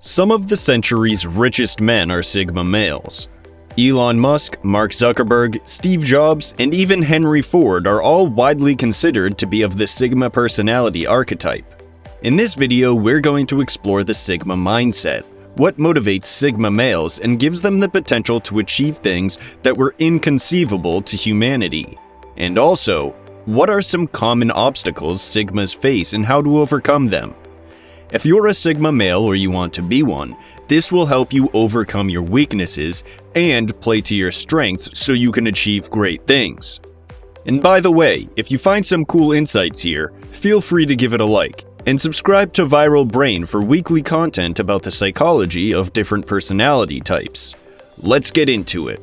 Some of the century's richest men are Sigma males. Elon Musk, Mark Zuckerberg, Steve Jobs, and even Henry Ford are all widely considered to be of the Sigma personality archetype. In this video, we're going to explore the Sigma mindset, what motivates Sigma males and gives them the potential to achieve things that were inconceivable to humanity. And also, what are some common obstacles Sigmas face and how to overcome them? If you're a Sigma male or you want to be one, this will help you overcome your weaknesses and play to your strengths so you can achieve great things. And by the way, if you find some cool insights here, feel free to give it a like, and subscribe to Viral Brain for weekly content about the psychology of different personality types. Let's get into it.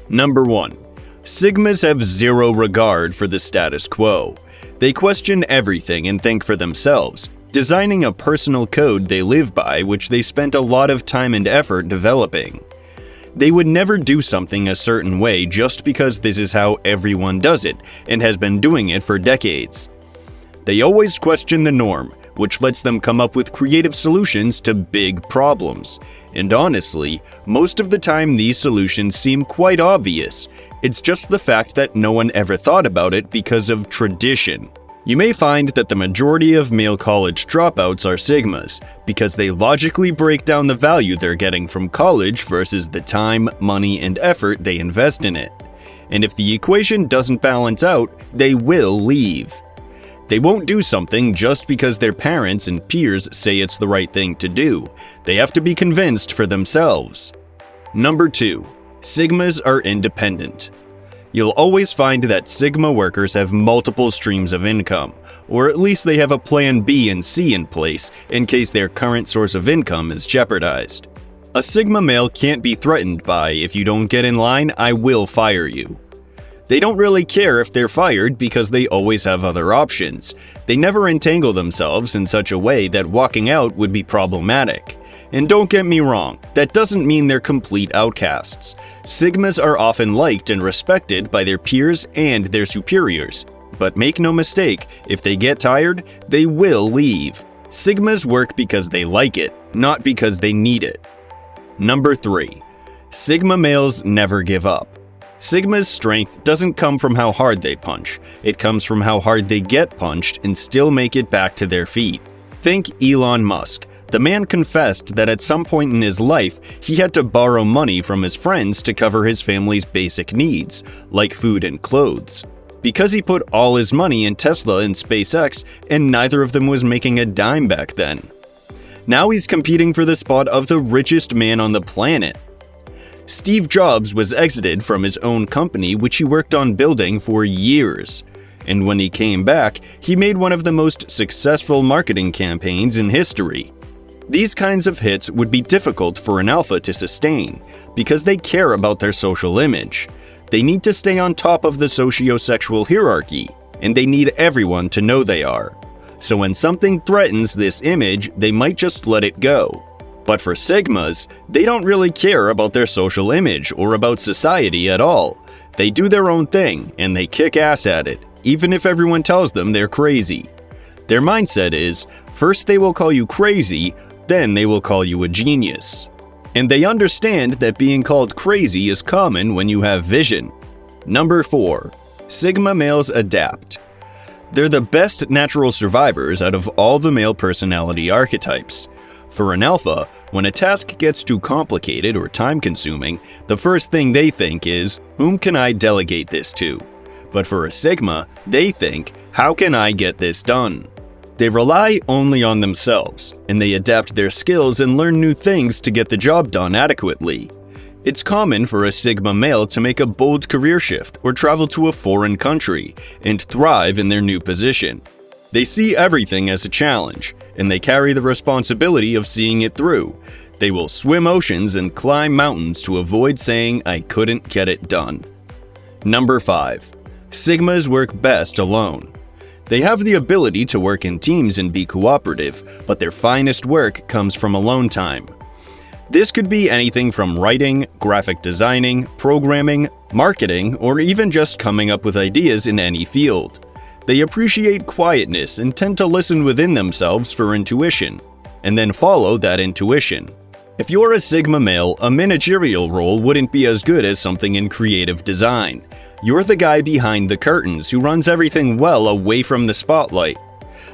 Number 1. Sigmas have zero regard for the status quo. They question everything and think for themselves, designing a personal code they live by which they spent a lot of time and effort developing. They would never do something a certain way just because this is how everyone does it and has been doing it for decades. They always question the norm, which lets them come up with creative solutions to big problems. And honestly, most of the time these solutions seem quite obvious. It's just the fact that no one ever thought about it because of tradition. You may find that the majority of male college dropouts are Sigmas, because they logically break down the value they're getting from college versus the time, money, and effort they invest in it. And if the equation doesn't balance out, they will leave. They won't do something just because their parents and peers say it's the right thing to do. They have to be convinced for themselves. Number 2. Sigmas are independent. You'll always find that Sigma workers have multiple streams of income, or at least they have a plan B and C in place in case their current source of income is jeopardized. A Sigma male can't be threatened by, "If you don't get in line, I will fire you." They don't really care if they're fired because they always have other options. They never entangle themselves in such a way that walking out would be problematic. And don't get me wrong, that doesn't mean they're complete outcasts. Sigmas are often liked and respected by their peers and their superiors. But make no mistake, if they get tired, they will leave. Sigmas work because they like it, not because they need it. Number 3. Sigma males never give up. Sigma's strength doesn't come from how hard they punch. It comes from how hard they get punched and still make it back to their feet. Think Elon Musk. The man confessed that at some point in his life, he had to borrow money from his friends to cover his family's basic needs, like food and clothes. Because he put all his money in Tesla and SpaceX, and neither of them was making a dime back then. Now he's competing for the spot of the richest man on the planet. Steve Jobs was exited from his own company which he worked on building for years. And when he came back, he made one of the most successful marketing campaigns in history. These kinds of hits would be difficult for an alpha to sustain, because they care about their social image. They need to stay on top of the socio-sexual hierarchy, and they need everyone to know they are. So when something threatens this image, they might just let it go. But for Sigmas, they don't really care about their social image or about society at all. They do their own thing, and they kick ass at it, even if everyone tells them they're crazy. Their mindset is, first they will call you crazy, then they will call you a genius. And they understand that being called crazy is common when you have vision. Number 4. Sigma males adapt. They're the best natural survivors out of all the male personality archetypes. For an alpha, when a task gets too complicated or time-consuming, the first thing they think is, whom can I delegate this to? But for a Sigma, they think, how can I get this done? They rely only on themselves, and they adapt their skills and learn new things to get the job done adequately. It's common for a Sigma male to make a bold career shift or travel to a foreign country and thrive in their new position. They see everything as a challenge, and they carry the responsibility of seeing it through. They will swim oceans and climb mountains to avoid saying, "I couldn't get it done." Number 5. Sigmas work best alone. They have the ability to work in teams and be cooperative, but their finest work comes from alone time. This could be anything from writing, graphic designing, programming, marketing, or even just coming up with ideas in any field. They appreciate quietness and tend to listen within themselves for intuition. and then follow that intuition. If you're a Sigma male, a managerial role wouldn't be as good as something in creative design. You're the guy behind the curtains who runs everything well away from the spotlight.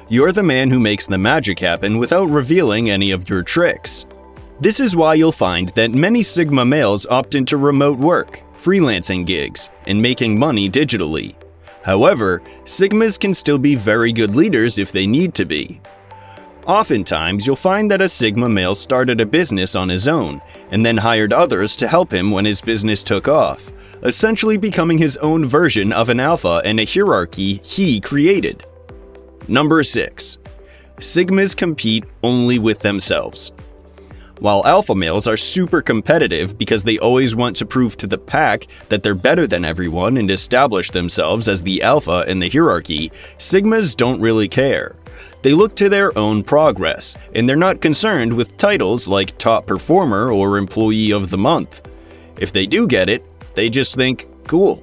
You're the man who makes the magic happen without revealing any of your tricks. This is why you'll find that many Sigma males opt into remote work, freelancing gigs, and making money digitally. However, Sigmas can still be very good leaders if they need to be. Oftentimes, you'll find that a Sigma male started a business on his own, and then hired others to help him when his business took off, essentially becoming his own version of an alpha in a hierarchy he created. Number 6. Sigmas compete only with themselves. While alpha males are super competitive because they always want to prove to the pack that they're better than everyone and establish themselves as the alpha in the hierarchy, Sigmas don't really care. They look to their own progress, and they're not concerned with titles like top performer or employee of the month. If they do get it, they just think, cool.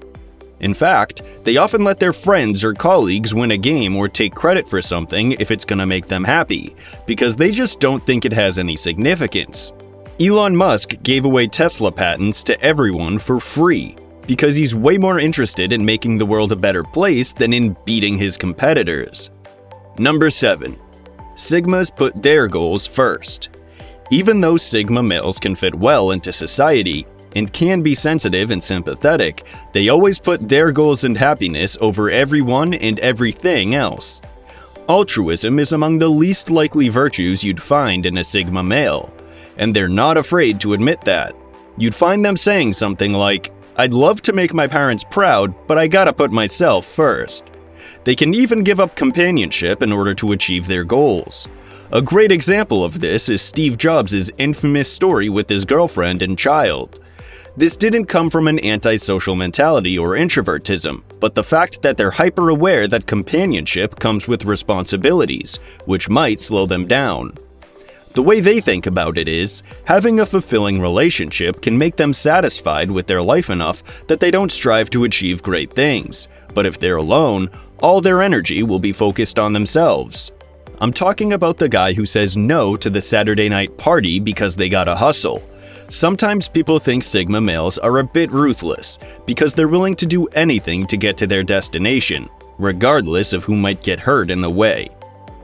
In fact, they often let their friends or colleagues win a game or take credit for something if it's gonna make them happy, because they just don't think it has any significance. Elon Musk gave away Tesla patents to everyone for free, because he's way more interested in making the world a better place than in beating his competitors. Number 7. Sigmas put their goals first. Even though Sigma males can fit well into society, and can be sensitive and sympathetic, they always put their goals and happiness over everyone and everything else. Altruism is among the least likely virtues you'd find in a Sigma male, and they're not afraid to admit that. You'd find them saying something like, "I'd love to make my parents proud, but I gotta put myself first." They can even give up companionship in order to achieve their goals. A great example of this is Steve Jobs' infamous story with his girlfriend and child. This didn't come from an antisocial mentality or introvertism, but the fact that they're hyper-aware that companionship comes with responsibilities, which might slow them down. The way they think about it is, having a fulfilling relationship can make them satisfied with their life enough that they don't strive to achieve great things, but if they're alone, all their energy will be focused on themselves. I'm talking about the guy who says no to the Saturday night party because they gotta hustle. Sometimes people think Sigma males are a bit ruthless because they're willing to do anything to get to their destination, regardless of who might get hurt in the way.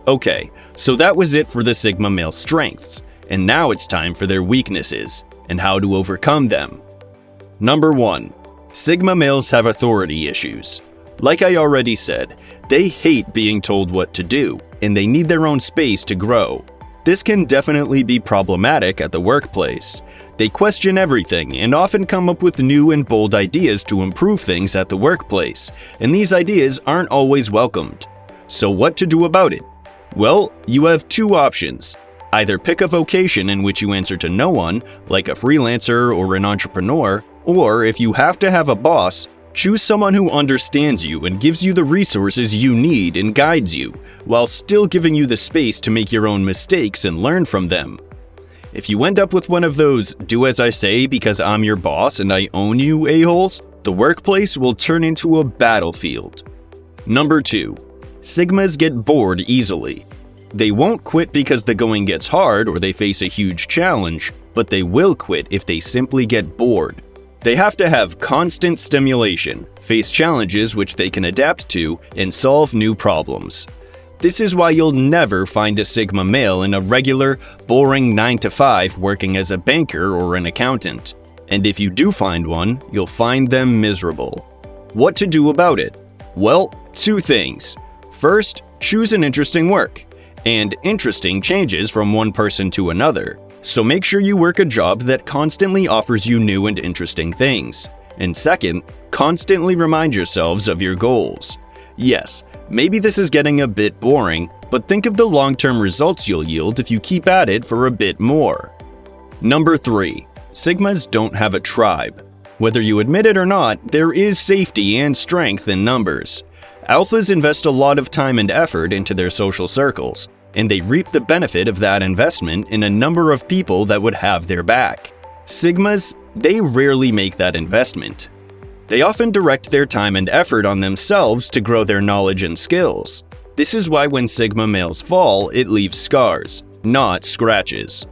Okay, so that was it for the Sigma male strengths, and now it's time for their weaknesses and how to overcome them. Number 1. Sigma males have authority issues. Like I already said, they hate being told what to do, and they need their own space to grow. This can definitely be problematic at the workplace. They question everything and often come up with new and bold ideas to improve things at the workplace, and these ideas aren't always welcomed. So what to do about it? Well, you have two options. Either pick a vocation in which you answer to no one, like a freelancer or an entrepreneur, or if you have to have a boss, choose someone who understands you and gives you the resources you need and guides you, while still giving you the space to make your own mistakes and learn from them. If you end up with one of those "do as I say because I'm your boss and I own you" a-holes, the workplace will turn into a battlefield. Number 2. Sigmas get bored easily. They won't quit because the going gets hard or they face a huge challenge, but they will quit if they simply get bored. They have to have constant stimulation, face challenges which they can adapt to, and solve new problems. This is why you'll never find a Sigma male in a regular, boring 9-to-5 working as a banker or an accountant. And if you do find one, you'll find them miserable. What to do about it? Well, 2 things. First, choose an interesting work. And interesting changes from one person to another. So make sure you work a job that constantly offers you new and interesting things. And second, constantly remind yourselves of your goals. Yes, maybe this is getting a bit boring, but think of the long-term results you'll yield if you keep at it for a bit more. Number 3. Sigmas don't have a tribe. Whether you admit it or not, there is safety and strength in numbers. Alphas invest a lot of time and effort into their social circles, and they reap the benefit of that investment in a number of people that would have their back. Sigmas, they rarely make that investment. They often direct their time and effort on themselves to grow their knowledge and skills. This is why when Sigma males fall, it leaves scars. not scratches.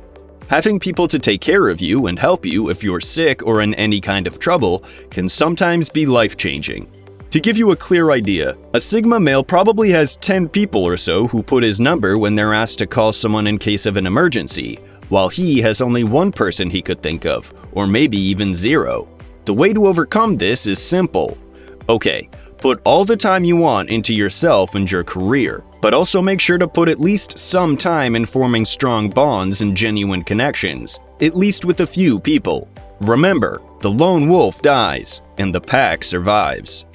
Having people to take care of you and help you if you're sick or in any kind of trouble can sometimes be life-changing. To give you a clear idea, a Sigma male probably has 10 people or so who put his number when they're asked to call someone in case of an emergency, while he has only one person he could think of, or maybe even 0. The way to overcome this is simple. Okay, put all the time you want into yourself and your career, but also make sure to put at least some time in forming strong bonds and genuine connections, at least with a few people. Remember, the lone wolf dies, and the pack survives.